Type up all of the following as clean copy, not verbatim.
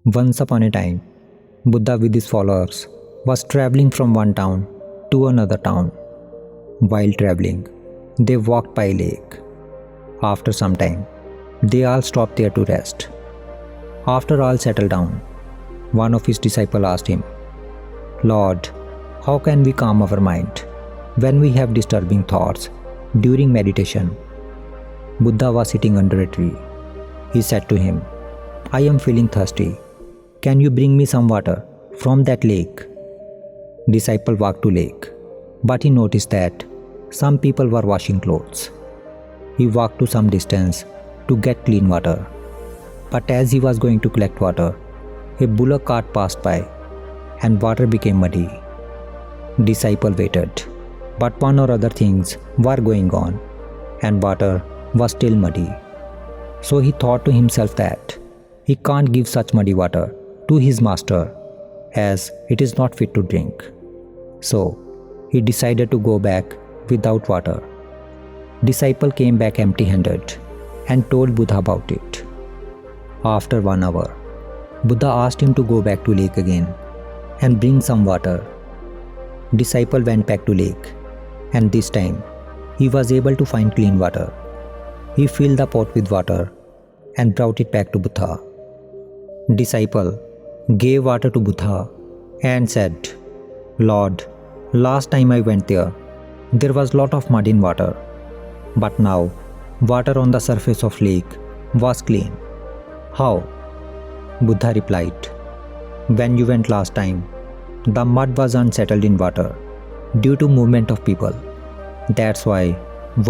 Once upon a time, Buddha with his followers was traveling from one town to another town. While traveling, they walked by a lake. After some time, they all stopped there to rest. After all settled down, one of his disciples asked him, "Lord, how can we calm our mind when we have disturbing thoughts during meditation?" Buddha was sitting under a tree. He said to him, "I am feeling thirsty. Can you bring me some water from that lake?" Disciple walked to lake, but he noticed that some people were washing clothes. He walked to some distance to get clean water. But as he was going to collect water, a bullock cart passed by and water became muddy. Disciple waited, but one or other things were going on and water was still muddy. So he thought to himself that he can't give such muddy water to his master as it is not fit to drink. So he decided to go back without water. Disciple came back empty-handed and told Buddha about it. After 1 hour, Buddha asked him to go back to lake again and bring some water. Disciple went back to lake, and this time he was able to find clean water. He filled the pot with water and brought it back to Buddha. Disciple gave water to Buddha and said, "Lord, last time I went there was lot of mud in water, but now water on the surface of lake was clean. How?" Buddha replied, "When you went last time, the mud was unsettled in water due to movement of people. That's why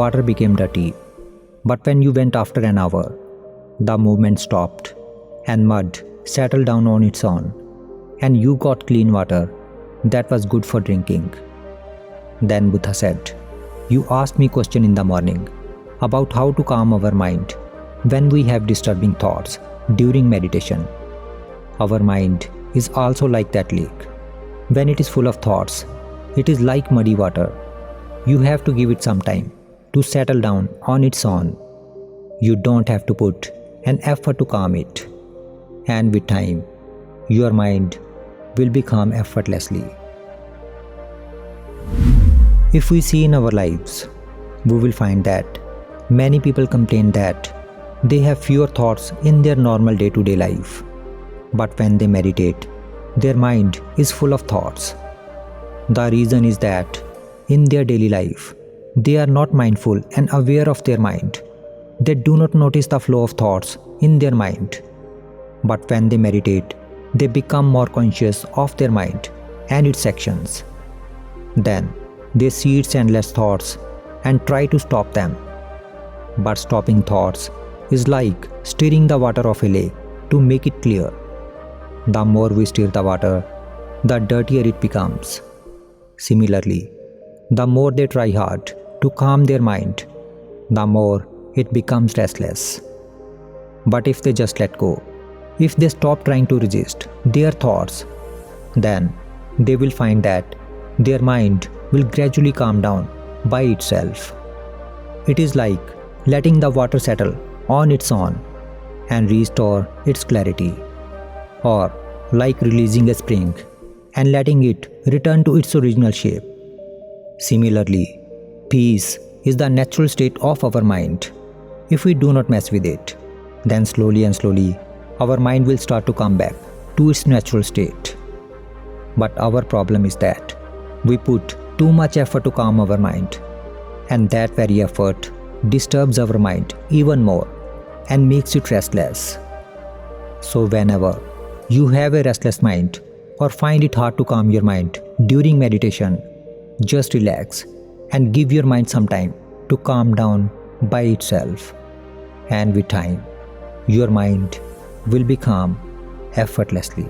water became dirty. But when you went after an hour, the movement stopped and mud settled down on its own, and you got clean water that was good for drinking." Then Buddha said, "You asked me question in the morning about how to calm our mind when we have disturbing thoughts during meditation. Our mind is also like that lake. When it is full of thoughts, it is like muddy water. You have to give it some time to settle down on its own. You don't have to put an effort to calm it. And with time, your mind will be calm effortlessly." If we see in our lives, we will find that many people complain that they have fewer thoughts in their normal day-to-day life. But when they meditate, their mind is full of thoughts. The reason is that in their daily life, they are not mindful and aware of their mind. They do not notice the flow of thoughts in their mind. But when they meditate, they become more conscious of their mind and its actions. Then they see its endless thoughts and try to stop them. But stopping thoughts is like stirring the water of a lake to make it clear. The more we stir the water, the dirtier it becomes. Similarly, the more they try hard to calm their mind, the more it becomes restless. But if they just let go, if they stop trying to resist their thoughts, then they will find that their mind will gradually calm down by itself. It is like letting the water settle on its own and restore its clarity, or like releasing a spring and letting it return to its original shape. Similarly, peace is the natural state of our mind. If we do not mess with it, then slowly and slowly our mind will start to come back to its natural state. But our problem is that we put too much effort to calm our mind, and that very effort disturbs our mind even more and makes it restless. So whenever you have a restless mind or find it hard to calm your mind during meditation, just relax and give your mind some time to calm down by itself. And with time, your mind will be calm effortlessly.